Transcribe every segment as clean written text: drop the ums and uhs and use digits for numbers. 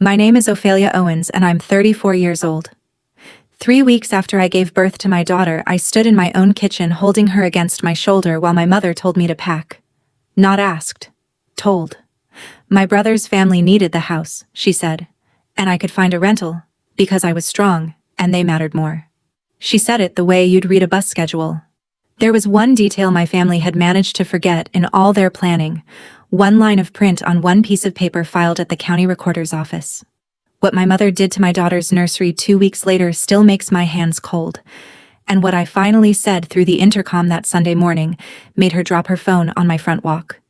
My name is Ophelia Owens and I'm 34 years old. 3 weeks after I gave birth to my daughter, I stood in my own kitchen holding her against my shoulder while my mother told me to pack. Not asked. Told. My brother's family needed the house, she said, and I could find a rental, because I was strong, and they mattered more. She said it the way you'd read a bus schedule. There was one detail my family had managed to forget in all their planning, one line of print on one piece of paper filed at the county recorder's office. What my mother did to my daughter's nursery 2 weeks later still makes my hands cold, and what I finally said through the intercom that Sunday morning made her drop her phone on my front walk.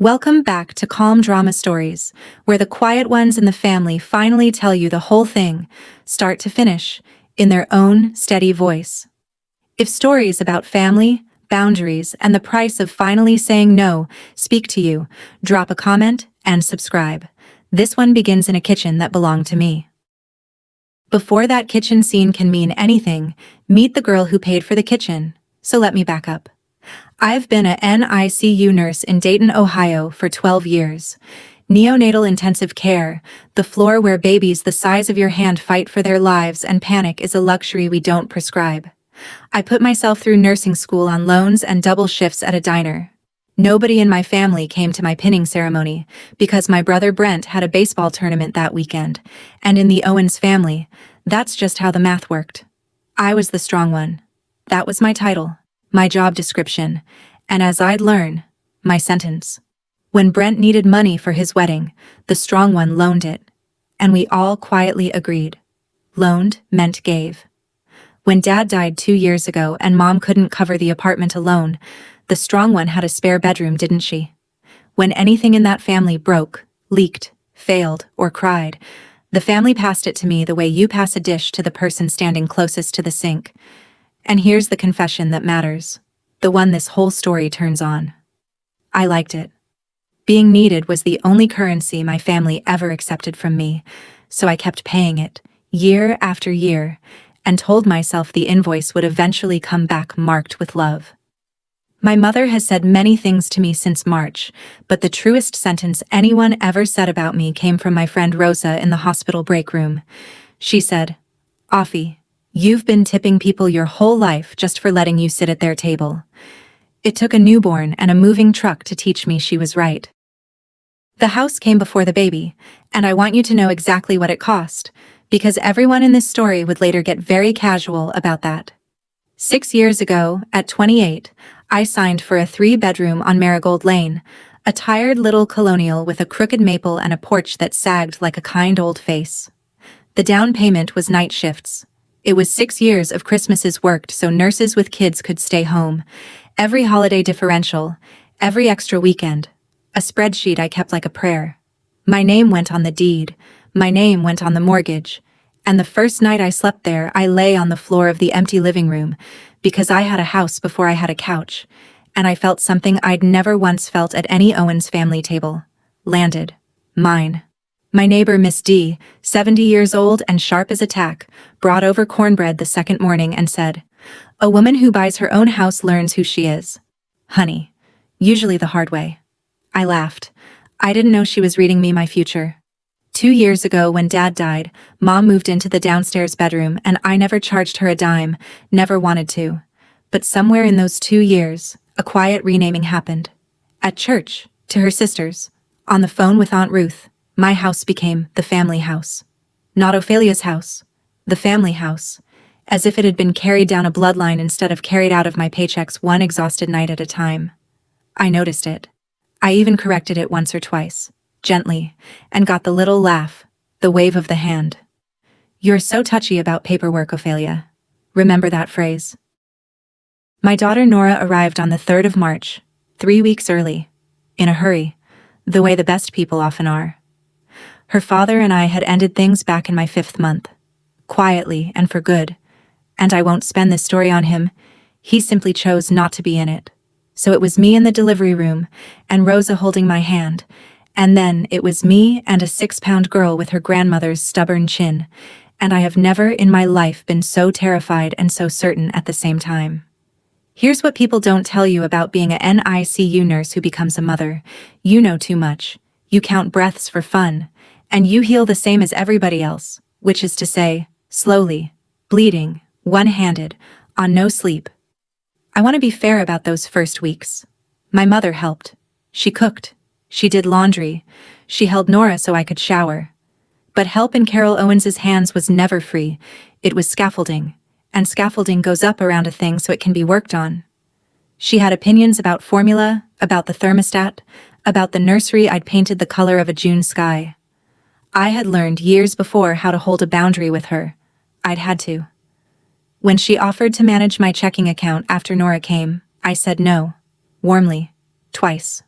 Welcome back to Calm Drama Stories, where the quiet ones in the family finally tell you the whole thing, start to finish, in their own steady voice. If stories about family, boundaries, and the price of finally saying no speak to you, drop a comment and subscribe. This one begins in a kitchen that belonged to me. Before that kitchen scene can mean anything, meet the girl who paid for the kitchen. So let me back up. I've been a NICU nurse in Dayton, Ohio for 12 years. Neonatal intensive care, the floor where babies the size of your hand fight for their lives and panic is a luxury we don't prescribe. I put myself through nursing school on loans and double shifts at a diner. Nobody in my family came to my pinning ceremony because my brother Brent had a baseball tournament that weekend, and in the Owens family, that's just how the math worked. I was the strong one. That was my title, my job description, and as I'd learn, my sentence. When Brent needed money for his wedding, the strong one loaned it, and we all quietly agreed. Loaned meant gave. When Dad died 2 years ago and Mom couldn't cover the apartment alone, the strong one had a spare bedroom, didn't she? When anything in that family broke, leaked, failed, or cried, the family passed it to me the way you pass a dish to the person standing closest to the sink. And here's the confession that matters, the one this whole story turns on. I liked it. Being needed was the only currency my family ever accepted from me, so I kept paying it, year after year, and told myself the invoice would eventually come back marked with love. My mother has said many things to me since March, but the truest sentence anyone ever said about me came from my friend Rosa in the hospital break room. She said, "Offie, you've been tipping people your whole life just for letting you sit at their table." It took a newborn and a moving truck to teach me she was right. The house came before the baby, and I want you to know exactly what it cost, because everyone in this story would later get very casual about that. 6 years ago, at 28, I signed for a 3-bedroom on Marigold Lane, a tired little colonial with a crooked maple and a porch that sagged like a kind old face. The down payment was night shifts. It was 6 years of Christmases worked so nurses with kids could stay home, every holiday differential, every extra weekend, a spreadsheet I kept like a prayer. My name went on the deed, my name went on the mortgage, and the first night I slept there, I lay on the floor of the empty living room, because I had a house before I had a couch, and I felt something I'd never once felt at any Owens family table. Landed. Mine. My neighbor Miss D, 70 years old and sharp as a tack, brought over cornbread the second morning and said, "A woman who buys her own house learns who she is. Honey. Usually the hard way." I laughed. I didn't know she was reading me my future. 2 years ago when Dad died, Mom moved into the downstairs bedroom and I never charged her a dime, never wanted to. But somewhere in those 2 years, a quiet renaming happened. At church, to her sisters, on the phone with Aunt Ruth, my house became the family house. Not Ophelia's house, the family house, as if it had been carried down a bloodline instead of carried out of my paychecks one exhausted night at a time. I noticed it. I even corrected it once or twice, gently, and got the little laugh, the wave of the hand. "You're so touchy about paperwork, Ophelia. Remember that phrase." My daughter Nora arrived on the 3rd of March, 3 weeks early, in a hurry, the way the best people often are. Her father and I had ended things back in my 5th month, quietly and for good, and I won't spend this story on him, he simply chose not to be in it. So it was me in the delivery room, and Rosa holding my hand, and then it was me and a 6-pound girl with her grandmother's stubborn chin, and I have never in my life been so terrified and so certain at the same time. Here's what people don't tell you about being a NICU nurse who becomes a mother. You know too much. You count breaths for fun, And you heal the same as everybody else, which is to say, slowly, bleeding, one-handed, on no sleep. I want to be fair about those first weeks. My mother helped. She cooked. She did laundry. She held Nora so I could shower. But help in Carol Owens's hands was never free. It was scaffolding. And scaffolding goes up around a thing so it can be worked on. She had opinions about formula, about the thermostat, about the nursery I'd painted the color of a June sky. I had learned years before how to hold a boundary with her. I'd had to. When she offered to manage my checking account after Nora came, I said no. Warmly. Twice.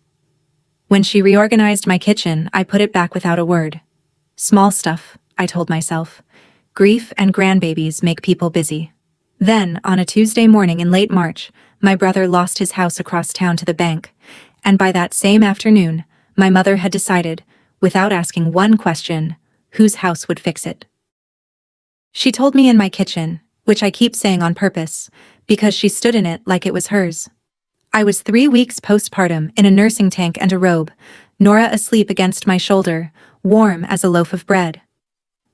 When she reorganized my kitchen, I put it back without a word. Small stuff, I told myself. Grief and grandbabies make people busy. Then, on a Tuesday morning in late March, my brother lost his house across town to the bank, and by that same afternoon, my mother had decided, without asking one question, whose house would fix it. She told me in my kitchen, which I keep saying on purpose, because she stood in it like it was hers. I was 3 weeks postpartum in a nursing tank and a robe, Nora asleep against my shoulder, warm as a loaf of bread.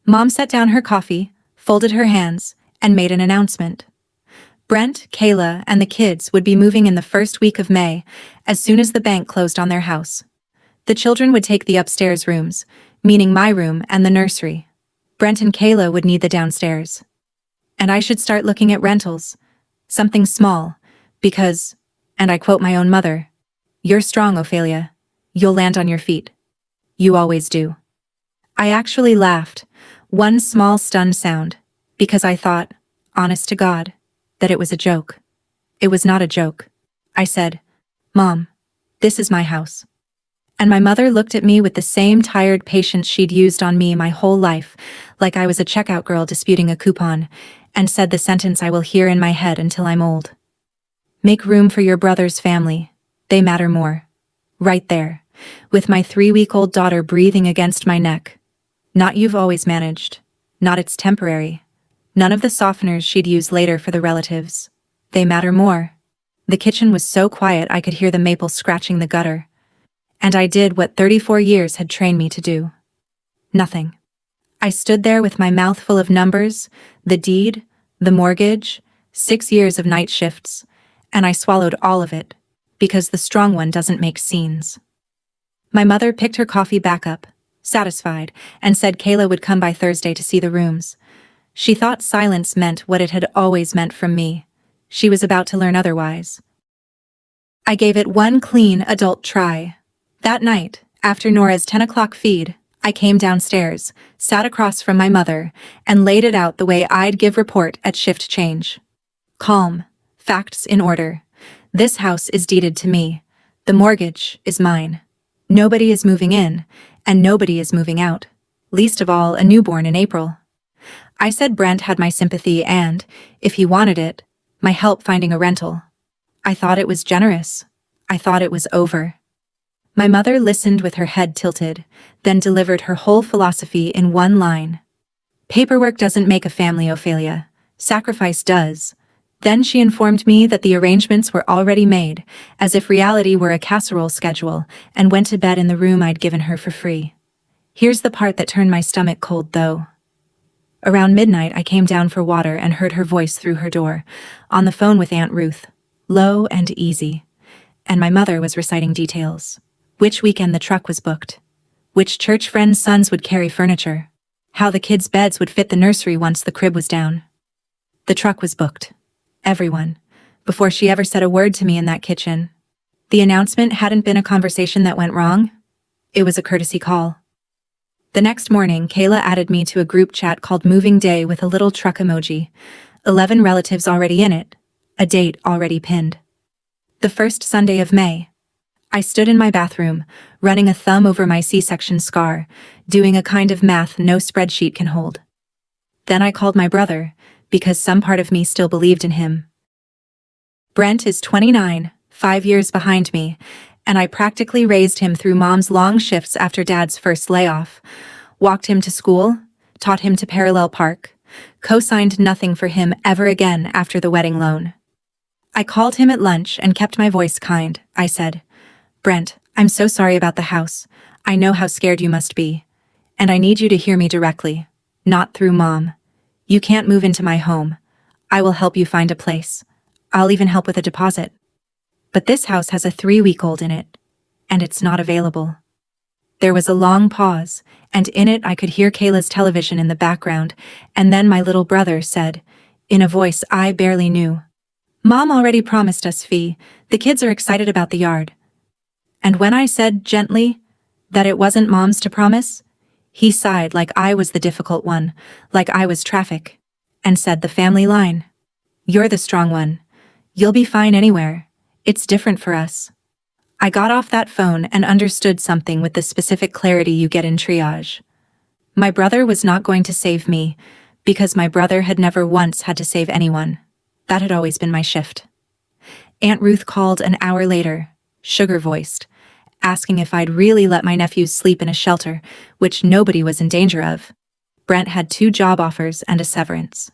Mom set down her coffee, folded her hands, and made an announcement. Brent, Kayla, and the kids would be moving in the first week of May, as soon as the bank closed on their house. The children would take the upstairs rooms, meaning my room and the nursery. Brent and Kayla would need the downstairs. And I should start looking at rentals. Something small, because, and I quote my own mother, "You're strong, Ophelia. You'll land on your feet. You always do." I actually laughed, one small stunned sound, because I thought, honest to God, that it was a joke. It was not a joke. I said, "Mom, this is my house." And my mother looked at me with the same tired patience she'd used on me my whole life, like I was a checkout girl disputing a coupon, and said the sentence I will hear in my head until I'm old. "Make room for your brother's family. They matter more." Right there, with my 3-week-old daughter breathing against my neck. Not "you've always managed." Not "it's temporary." None of the softeners she'd use later for the relatives. They matter more. The kitchen was so quiet I could hear the maple scratching the gutter. And I did what 34 years had trained me to do. Nothing. I stood there with my mouth full of numbers, the deed, the mortgage, 6 years of night shifts, and I swallowed all of it, because the strong one doesn't make scenes. My mother picked her coffee back up, satisfied, and said Kayla would come by Thursday to see the rooms. She thought silence meant what it had always meant from me. She was about to learn otherwise. I gave it one clean adult try. That night, after Nora's 10 o'clock feed, I came downstairs, sat across from my mother, and laid it out the way I'd give report at shift change. Calm, facts in order. This house is deeded to me. The mortgage is mine. Nobody is moving in, and nobody is moving out. Least of all a newborn in April. I said Brent had my sympathy and, if he wanted it, my help finding a rental. I thought it was generous. I thought it was over. My mother listened with her head tilted, then delivered her whole philosophy in one line. "Paperwork doesn't make a family, Ophelia. Sacrifice does." Then she informed me that the arrangements were already made, as if reality were a casserole schedule, and went to bed in the room I'd given her for free. Here's the part that turned my stomach cold, though. Around midnight I came down for water and heard her voice through her door, on the phone with Aunt Ruth, low and easy. And my mother was reciting details. Which weekend the truck was booked. Which church friends' sons would carry furniture. How the kids' beds would fit the nursery once the crib was down. The truck was booked. Everyone. Before she ever said a word to me in that kitchen. The announcement hadn't been a conversation that went wrong. It was a courtesy call. The next morning, Kayla added me to a group chat called Moving Day with a little truck emoji. 11 relatives already in it. A date already pinned. The first Sunday of May. I stood in my bathroom, running a thumb over my C-section scar, doing a kind of math no spreadsheet can hold. Then I called my brother, because some part of me still believed in him. Brent is 29, 5 years behind me, and I practically raised him through Mom's long shifts after Dad's first layoff, walked him to school, taught him to parallel park, co-signed nothing for him ever again after the wedding loan. I called him at lunch and kept my voice kind. I said, "Brent, I'm so sorry about the house. I know how scared you must be. And I need you to hear me directly, not through Mom. You can't move into my home. I will help you find a place. I'll even help with a deposit. But this house has a 3-week-old in it, and it's not available." There was a long pause, and in it I could hear Kayla's television in the background, and then my little brother said, in a voice I barely knew, "Mom already promised us fee. The kids are excited about the yard." And when I said gently that it wasn't Mom's to promise, he sighed like I was the difficult one, like I was traffic, and said the family line. "You're the strong one. You'll be fine anywhere. It's different for us." I got off that phone and understood something with the specific clarity you get in triage. My brother was not going to save me, because my brother had never once had to save anyone. That had always been my shift. Aunt Ruth called an hour later, sugar-voiced, asking if I'd really let my nephews sleep in a shelter, which nobody was in danger of. Brent had 2 job offers and a severance.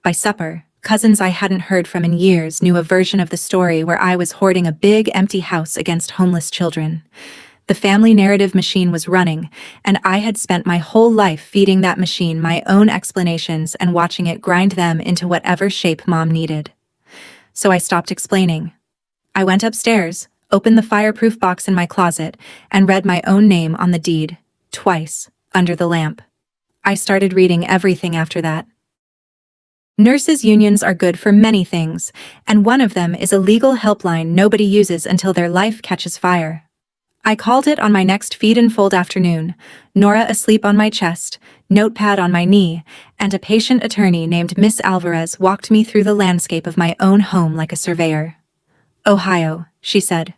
By supper, cousins I hadn't heard from in years knew a version of the story where I was hoarding a big empty house against homeless children. The family narrative machine was running, and I had spent my whole life feeding that machine my own explanations and watching it grind them into whatever shape Mom needed. So I stopped explaining. I went upstairs, opened the fireproof box in my closet, and read my own name on the deed, twice, under the lamp. I started reading everything after that. Nurses' unions are good for many things, and one of them is a legal helpline nobody uses until their life catches fire. I called it on my next feed and fold afternoon, Nora asleep on my chest, notepad on my knee, and a patient attorney named Miss Alvarez walked me through the landscape of my own home like a surveyor. "Ohio," she said.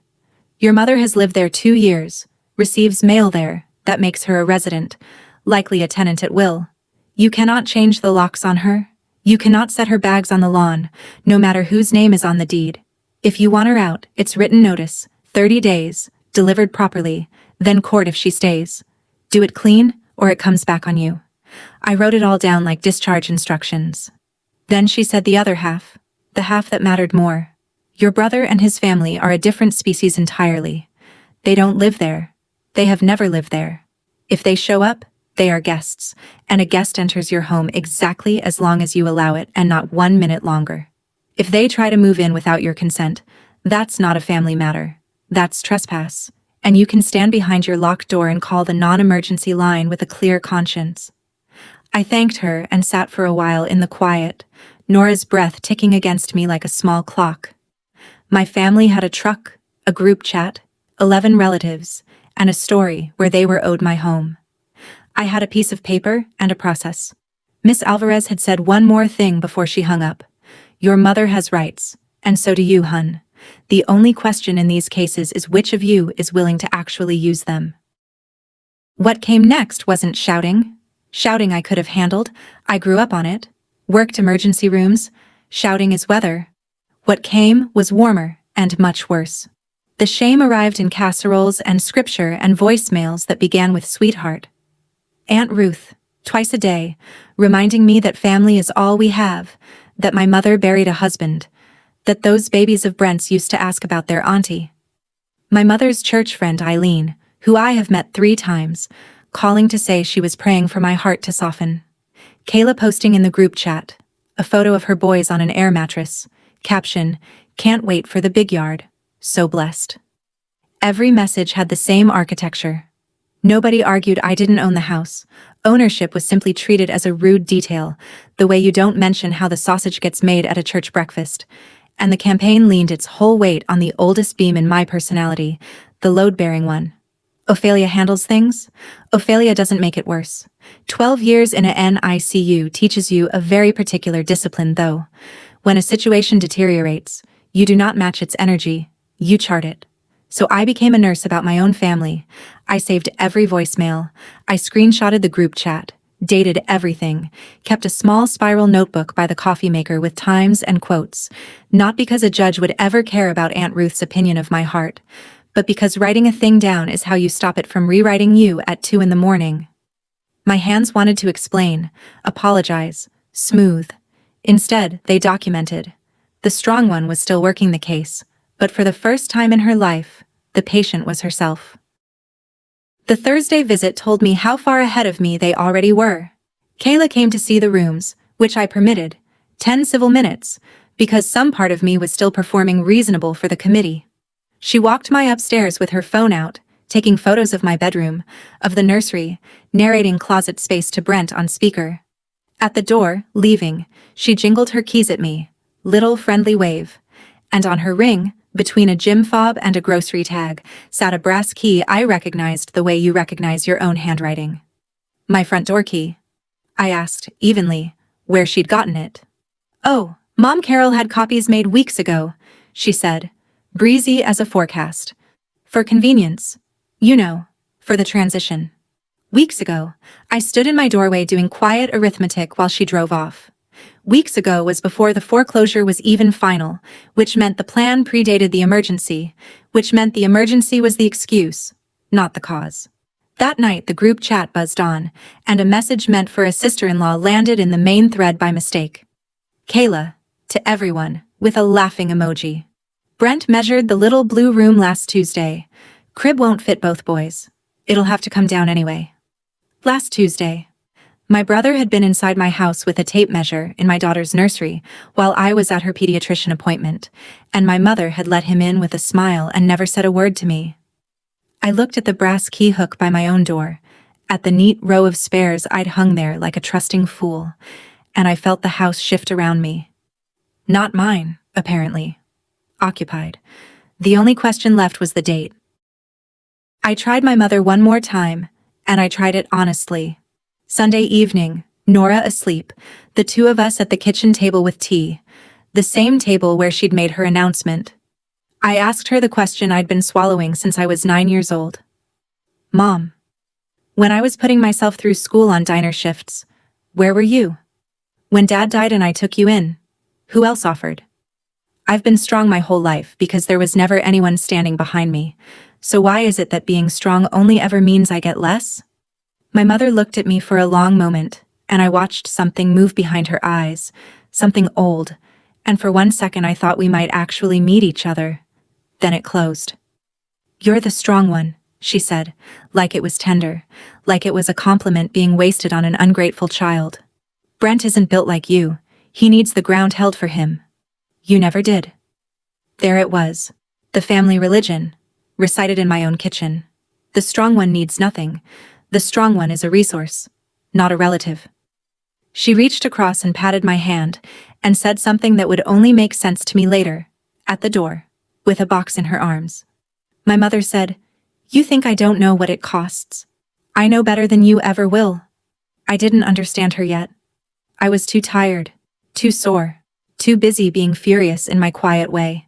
"Your mother has lived there 2 years, receives mail there, that makes her a resident, likely a tenant at will. You cannot change the locks on her. You cannot set her bags on the lawn, no matter whose name is on the deed. If you want her out, it's written notice, 30 days, delivered properly, then court if she stays. Do it clean, or it comes back on you." I wrote it all down like discharge instructions. Then she said the other half, the half that mattered more. "Your brother and his family are a different species entirely. They don't live there. They have never lived there. If they show up, they are guests, and a guest enters your home exactly as long as you allow it and not 1 minute longer. If they try to move in without your consent, that's not a family matter. That's trespass, and you can stand behind your locked door and call the non-emergency line with a clear conscience." I thanked her and sat for a while in the quiet, Nora's breath ticking against me like a small clock. My family had a truck, a group chat, 11 relatives, and a story where they were owed my home. I had a piece of paper and a process. Miss Alvarez had said one more thing before she hung up. "Your mother has rights, and so do you, hun. The only question in these cases is which of you is willing to actually use them." What came next wasn't shouting. Shouting I could have handled. I grew up on it. Worked emergency rooms. Shouting is weather. What came was warmer and much worse. The shame arrived in casseroles and scripture and voicemails that began with "Sweetheart." Aunt Ruth, twice a day, reminding me that family is all we have, that my mother buried a husband, that those babies of Brent's used to ask about their auntie. My mother's church friend Eileen, who I have met 3 times, calling to say she was praying for my heart to soften. Kayla posting in the group chat, a photo of her boys on an air mattress, caption, "Can't wait for the big yard, so blessed." Every message had the same architecture. Nobody argued I didn't own the house. Ownership was simply treated as a rude detail, the way you don't mention how the sausage gets made at a church breakfast. And the campaign leaned its whole weight on the oldest beam in my personality, the load-bearing one. Ophelia handles things. Ophelia doesn't make it worse. 12 years in a NICU teaches you a very particular discipline, though. When a situation deteriorates, you do not match its energy, you chart it. So I became a nurse about my own family. I saved every voicemail. I screenshotted the group chat, dated everything, kept a small spiral notebook by the coffee maker with times and quotes, not because a judge would ever care about Aunt Ruth's opinion of my heart, but because writing a thing down is how you stop it from rewriting you at 2 in the morning. My hands wanted to explain, apologize, smooth. Instead, they documented. The strong one was still working the case, but for the first time in her life, the patient was herself. The Thursday visit told me how far ahead of me they already were. Kayla came to see the rooms, which I permitted, 10 civil minutes, because some part of me was still performing reasonable for the committee. She walked my upstairs with her phone out, taking photos of my bedroom, of the nursery, narrating closet space to Brent on speaker. At the door, leaving, she jingled her keys at me, little friendly wave, and on her ring, between a gym fob and a grocery tag, sat a brass key I recognized the way you recognize your own handwriting. My front door key. I asked, evenly, where she'd gotten it. Oh, Mom Carol had copies made weeks ago, she said, breezy as a forecast. For convenience. You know, for the transition. Weeks ago, I stood in my doorway doing quiet arithmetic while she drove off. Weeks ago was before the foreclosure was even final, which meant the plan predated the emergency, which meant the emergency was the excuse, not the cause. That night the group chat buzzed on, and a message meant for a sister-in-law landed in the main thread by mistake. Kayla, to everyone, with a laughing emoji. Brent measured the little blue room last Tuesday. Crib won't fit both boys. It'll have to come down anyway. Last Tuesday. My brother had been inside my house with a tape measure in my daughter's nursery while I was at her pediatrician appointment, and my mother had let him in with a smile and never said a word to me. I looked at the brass key hook by my own door, at the neat row of spares I'd hung there like a trusting fool, and I felt the house shift around me. Not mine, apparently. Occupied. The only question left was the date. I tried my mother one more time, and I tried it honestly. Sunday evening, Nora asleep, the two of us at the kitchen table with tea, the same table where she'd made her announcement. I asked her the question I'd been swallowing since I was 9 years old. Mom, when I was putting myself through school on diner shifts, where were you? When Dad died and I took you in, who else offered? I've been strong my whole life because there was never anyone standing behind me, so why is it that being strong only ever means I get less? My mother looked at me for a long moment, and I watched something move behind her eyes, something old, and for 1 second I thought we might actually meet each other. Then it closed. You're the strong one, she said, like it was tender, like it was a compliment being wasted on an ungrateful child. Brent isn't built like you. He needs the ground held for him. You never did. There it was. The family religion, recited in my own kitchen. The strong one needs nothing. The strong one is a resource, not a relative. She reached across and patted my hand, and said something that would only make sense to me later, at the door, with a box in her arms. My mother said, "You think I don't know what it costs? I know better than you ever will." I didn't understand her yet. I was too tired, too sore, too busy being furious in my quiet way.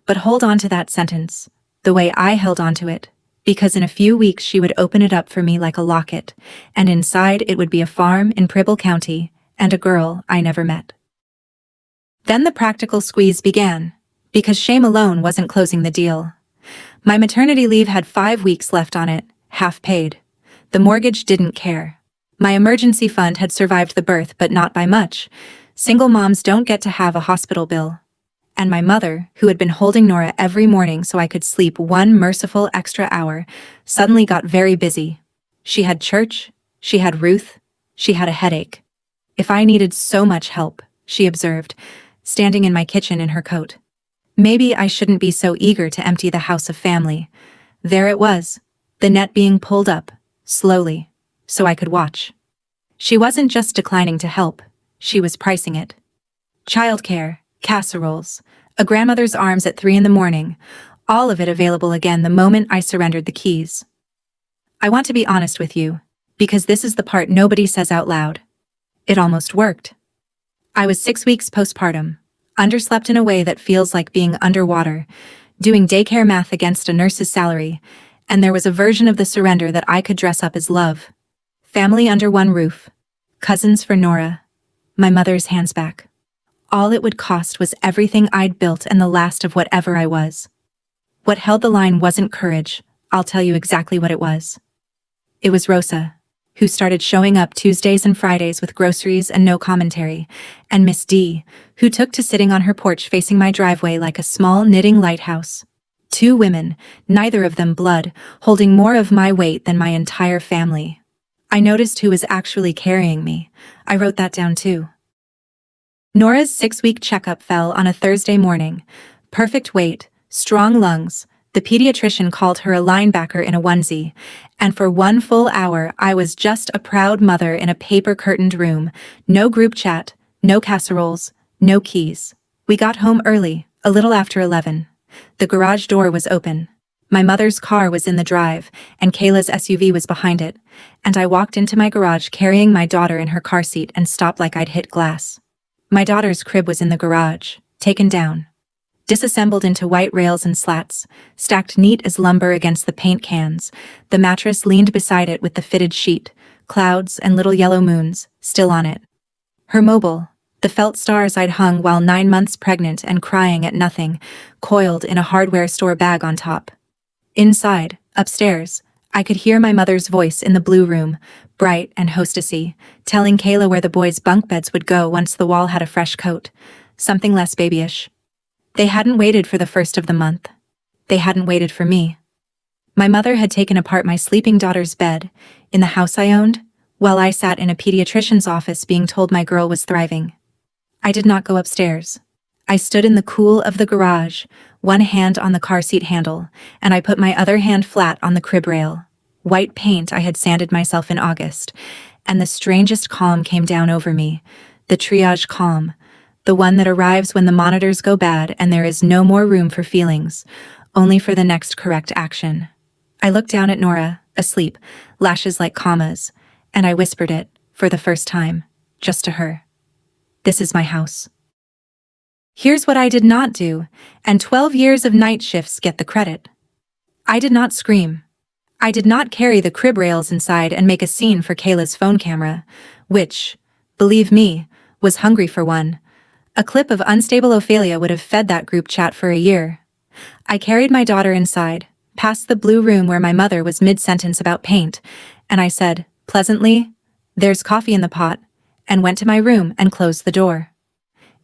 But hold on to that sentence, the way I held on to it, because in a few weeks she would open it up for me like a locket, and inside it would be a farm in Preble County and a girl I never met. Then the practical squeeze began, because shame alone wasn't closing the deal. My maternity leave had 5 weeks left on it, half paid. The mortgage didn't care. My emergency fund had survived the birth, but not by much. Single moms don't get to have a hospital bill. And my mother, who had been holding Nora every morning so I could sleep 1 merciful extra hour, suddenly got very busy. She had church, she had Ruth, she had a headache. If I needed so much help, she observed, standing in my kitchen in her coat. Maybe I shouldn't be so eager to empty the house of family. There it was, the net being pulled up, slowly, so I could watch. She wasn't just declining to help, she was pricing it. Childcare, casseroles, a grandmother's arms at 3 a.m, all of it available again the moment I surrendered the keys. I want to be honest with you, because this is the part nobody says out loud. It almost worked. I was 6 weeks postpartum, underslept in a way that feels like being underwater, doing daycare math against a nurse's salary, and there was a version of the surrender that I could dress up as love. Family under one roof. Cousins for Nora. My mother's hands back. All it would cost was everything I'd built and the last of whatever I was. What held the line wasn't courage, I'll tell you exactly what it was. It was Rosa, who started showing up Tuesdays and Fridays with groceries and no commentary, and Miss D, who took to sitting on her porch facing my driveway like a small knitting lighthouse. 2 women, neither of them blood, holding more of my weight than my entire family. I noticed who was actually carrying me. I wrote that down too. Nora's 6-week checkup fell on a Thursday morning. Perfect weight, strong lungs. The pediatrician called her a linebacker in a onesie, and for 1 full hour I was just a proud mother in a paper-curtained room. No group chat, no casseroles, no keys. We got home early, a little after 11. The garage door was open. My mother's car was in the drive, and Kayla's SUV was behind it, and I walked into my garage carrying my daughter in her car seat and stopped like I'd hit glass. My daughter's crib was in the garage, taken down, disassembled into white rails and slats, stacked neat as lumber against the paint cans. The mattress leaned beside it with the fitted sheet, clouds and little yellow moons still on it. Her mobile, the felt stars I'd hung while 9 months pregnant and crying at nothing, coiled in a hardware store bag on top. Inside, upstairs, I could hear my mother's voice in the blue room, bright and hostessy, telling Kayla where the boys' bunk beds would go once the wall had a fresh coat, something less babyish. They hadn't waited for the first of the month. They hadn't waited for me. My mother had taken apart my sleeping daughter's bed, in the house I owned, while I sat in a pediatrician's office being told my girl was thriving. I did not go upstairs. I stood in the cool of the garage, one hand on the car seat handle, and I put my other hand flat on the crib rail. White paint I had sanded myself in August, and the strangest calm came down over me, the triage calm, the one that arrives when the monitors go bad and there is no more room for feelings, only for the next correct action. I looked down at Nora, asleep, lashes like commas, and I whispered it, for the first time, just to her. This is my house. Here's what I did not do, and 12 years of night shifts get the credit. I did not scream. I did not carry the crib rails inside and make a scene for Kayla's phone camera, which, believe me, was hungry for one. A clip of unstable Ophelia would have fed that group chat for a year. I carried my daughter inside, past the blue room where my mother was mid-sentence about paint, and I said, pleasantly, "There's coffee in the pot," and went to my room and closed the door.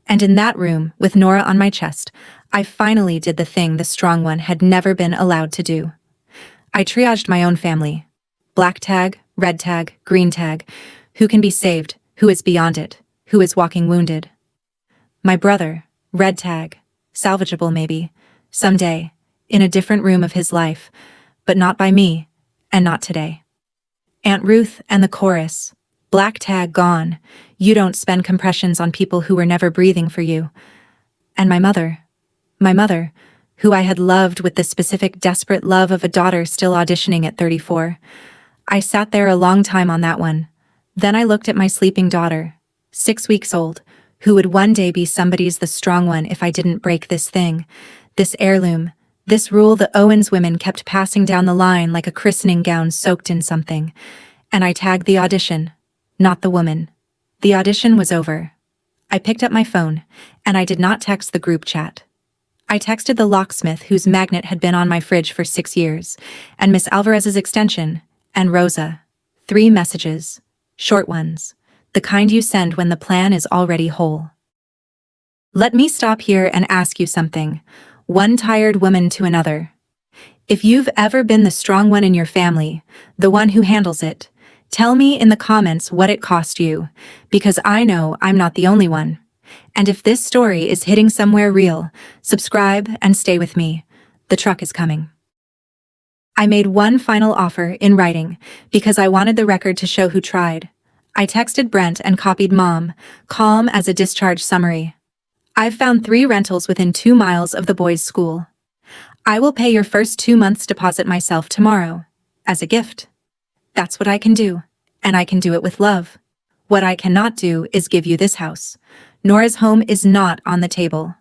And in that room, with Nora on my chest, I finally did the thing the strong one had never been allowed to do. I triaged my own family. Black tag, red tag, green tag. Who can be saved? Who is beyond it? Who is walking wounded? My brother, red tag, salvageable maybe, someday, in a different room of his life, but not by me, and not today. Aunt Ruth and the chorus, black tag gone, you don't spend compressions on people who were never breathing for you. And my mother, who I had loved with the specific desperate love of a daughter still auditioning at 34. I sat there a long time on that one. Then I looked at my sleeping daughter, 6 weeks old, who would one day be somebody's the strong one if I didn't break this thing, this heirloom, this rule the Owens women kept passing down the line like a christening gown soaked in something. And I tagged the audition, not the woman. The audition was over. I picked up my phone, and I did not text the group chat. I texted the locksmith whose magnet had been on my fridge for 6 years, and Miss Alvarez's extension, and Rosa. 3 messages. Short ones. The kind you send when the plan is already whole. Let me stop here and ask you something, one tired woman to another. If you've ever been the strong one in your family, the one who handles it, tell me in the comments what it cost you, because I know I'm not the only one. And if this story is hitting somewhere real, subscribe and stay with me. The truck is coming. I made one final offer in writing because I wanted the record to show who tried. I texted Brent and copied Mom, calm as a discharge summary. I've found 3 rentals within 2 miles of the boys' school. I will pay your first 2 months' deposit myself tomorrow, as a gift. That's what I can do, and I can do it with love. What I cannot do is give you this house. Nora's home is not on the table.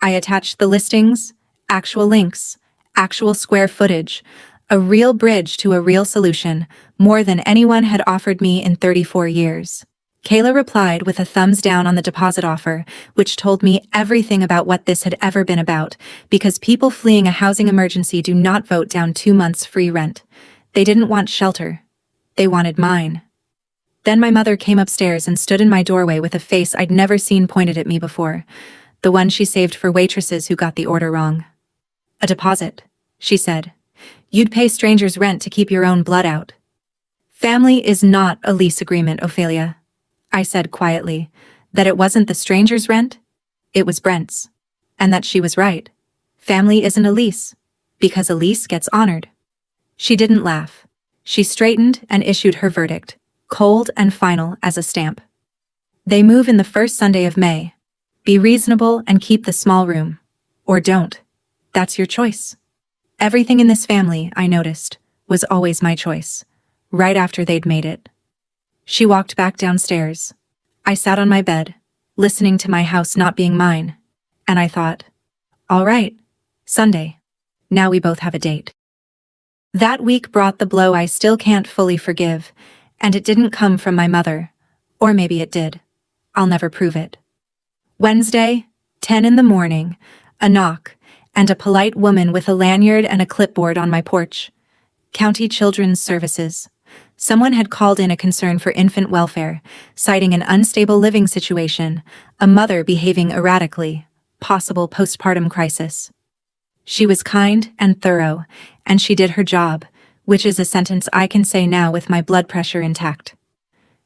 I attached the listings, actual links, actual square footage, a real bridge to a real solution, more than anyone had offered me in 34 years. Kayla replied with a thumbs down on the deposit offer, which told me everything about what this had ever been about, because people fleeing a housing emergency do not vote down 2 months free rent. They didn't want shelter. They wanted mine. Then my mother came upstairs and stood in my doorway with a face I'd never seen pointed at me before, the one she saved for waitresses who got the order wrong. A deposit, she said. You'd pay strangers rent to keep your own blood out. Family is not a lease agreement, Ophelia. I said quietly, that it wasn't the stranger's rent, it was Brent's. And that she was right. Family isn't a lease, because a lease gets honored. She didn't laugh. She straightened and issued her verdict, cold and final as a stamp. They move in the first Sunday of May. Be reasonable and keep the small room. Or don't. That's your choice. Everything in this family, I noticed, was always my choice, right after they'd made it. She walked back downstairs. I sat on my bed, listening to my house not being mine, and I thought, all right, Sunday. Now we both have a date. That week brought the blow I still can't fully forgive, and it didn't come from my mother. Or maybe it did. I'll never prove it. Wednesday, 10 in the morning, a knock, and a polite woman with a lanyard and a clipboard on my porch. County Children's Services. Someone had called in a concern for infant welfare, citing an unstable living situation, a mother behaving erratically, possible postpartum crisis. She was kind and thorough, and she did her job, which is a sentence I can say now with my blood pressure intact.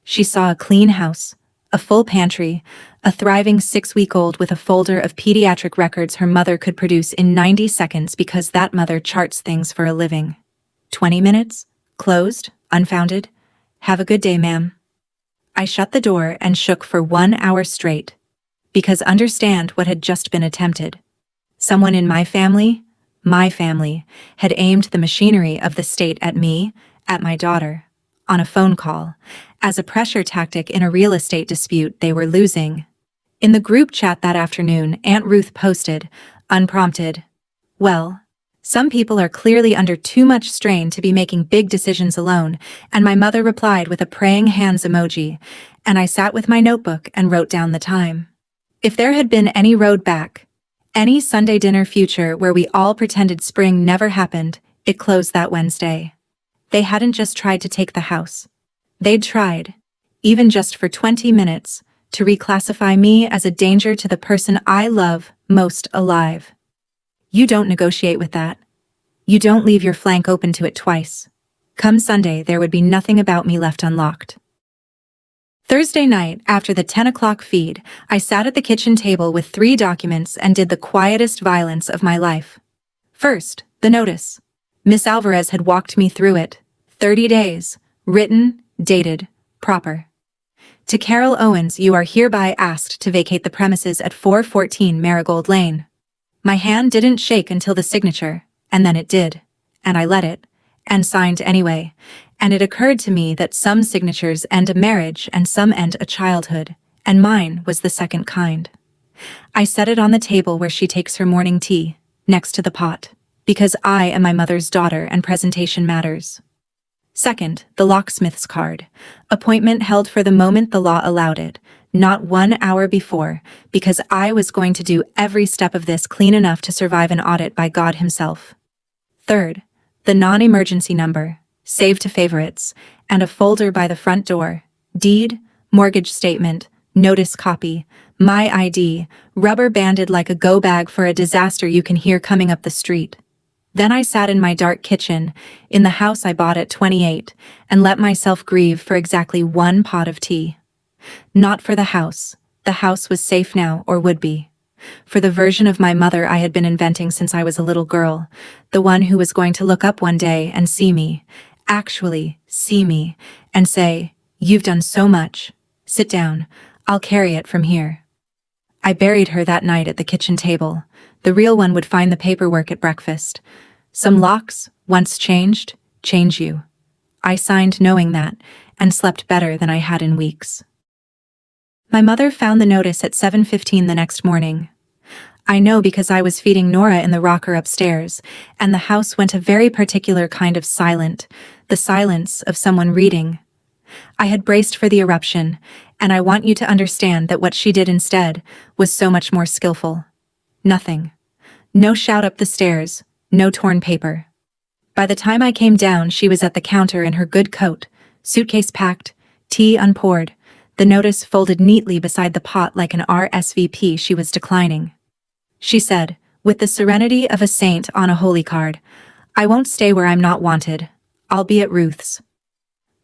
She saw a clean house, a full pantry, a thriving 6-week-old with a folder of pediatric records her mother could produce in 90 seconds because that mother charts things for a living. 20 minutes? Closed? Unfounded? Have a good day, ma'am. I shut the door and shook for 1 hour straight. Because understand what had just been attempted. Someone in my family, had aimed the machinery of the state at me, at my daughter, on a phone call, as a pressure tactic in a real estate dispute they were losing. In the group chat that afternoon, Aunt Ruth posted, unprompted, "Well, some people are clearly under too much strain to be making big decisions alone," and my mother replied with a praying hands emoji, and I sat with my notebook and wrote down the time. If there had been any road back, any Sunday dinner future where we all pretended spring never happened, it closed that Wednesday. They hadn't just tried to take the house. They'd tried, even just for 20 minutes, to reclassify me as a danger to the person I love most alive. You don't negotiate with that. You don't leave your flank open to it twice. Come Sunday, there would be nothing about me left unlocked. Thursday night, after the 10 o'clock feed, I sat at the kitchen table with 3 documents and did the quietest violence of my life. First, the notice. Miss Alvarez had walked me through it. 30 days. Written, dated, proper. To Carol Owens, you are hereby asked to vacate the premises at 414 Marigold Lane. My hand didn't shake until the signature, and then it did, and I let it, and signed anyway, and it occurred to me that some signatures end a marriage and some end a childhood, and mine was the second kind. I set it on the table where she takes her morning tea, next to the pot, because I am my mother's daughter and presentation matters. Second, the locksmith's card. Appointment held for the moment the law allowed it, not 1 hour before, because I was going to do every step of this clean enough to survive an audit by God himself. Third, the non-emergency number, saved to favorites, and a folder by the front door. Deed, mortgage statement, notice copy, my ID, rubber banded like a go bag for a disaster you can hear coming up the street. Then I sat in my dark kitchen, in the house I bought at 28, and let myself grieve for exactly 1 pot of tea. Not for the house was safe now, or would be. For the version of my mother I had been inventing since I was a little girl, the one who was going to look up one day and see me, actually see me, and say, "You've done so much. Sit down, I'll carry it from here." I buried her that night at the kitchen table. The real one would find the paperwork at breakfast. Some locks, once changed, change you. I signed knowing that, and slept better than I had in weeks. My mother found the notice at 7:15 the next morning. I know because I was feeding Nora in the rocker upstairs, and the house went a very particular kind of silent, the silence of someone reading. I had braced for the eruption, and I want you to understand that what she did instead was so much more skillful. Nothing. No shout up the stairs, no torn paper. By the time I came down, she was at the counter in her good coat, suitcase packed, tea unpoured, the notice folded neatly beside the pot like an RSVP she was declining. She said, with the serenity of a saint on a holy card. I won't stay where I'm not wanted. I'll be at Ruth's.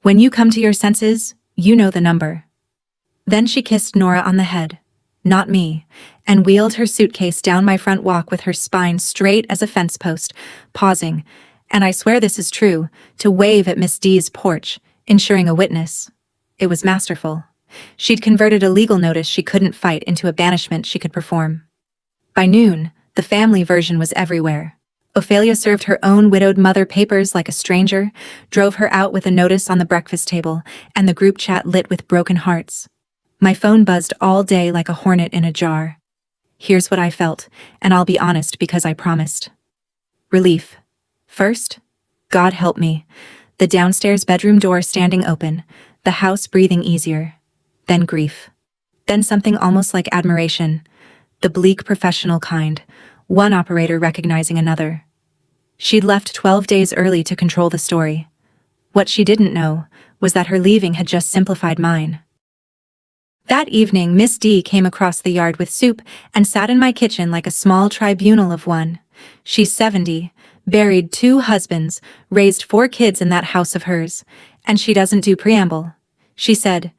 When you come to your senses, you know the number. Then she kissed Nora on the head, not me, and wheeled her suitcase down my front walk with her spine straight as a fence post, pausing, and I swear this is true, to wave at Miss D's porch, ensuring a witness. It was masterful. She'd converted a legal notice she couldn't fight into a banishment she could perform. By noon, the family version was everywhere. Ophelia served her own widowed mother papers like a stranger, drove her out with a notice on the breakfast table, and the group chat lit with broken hearts. My phone buzzed all day like a hornet in a jar. Here's what I felt, and I'll be honest because I promised. Relief. First, God help me. The downstairs bedroom door standing open, the house breathing easier. Then grief. Then something almost like admiration. The bleak professional kind, one operator recognizing another. She'd left 12 days early to control the story. What she didn't know was that her leaving had just simplified mine. That evening, Miss D came across the yard with soup and sat in my kitchen like a small tribunal of one. She's 70, buried 2 husbands, raised 4 kids in that house of hers, and she doesn't do preamble. She said,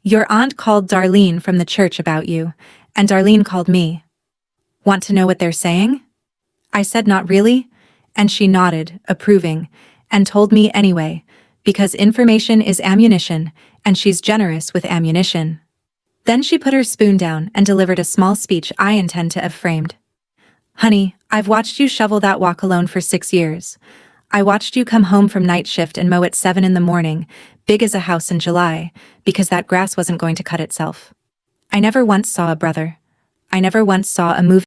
"Your aunt called Darlene from the church about you, and Darlene called me. Want to know what they're saying?" I said not really, and she nodded, approving, and told me anyway, because information is ammunition, and she's generous with ammunition. Then she put her spoon down and delivered a small speech I intend to have framed. "Honey, I've watched you shovel that walk alone for 6 years. I watched you come home from night shift and mow at 7 in the morning, big as a house in July, because that grass wasn't going to cut itself. I never once saw a brother. I never once saw a movie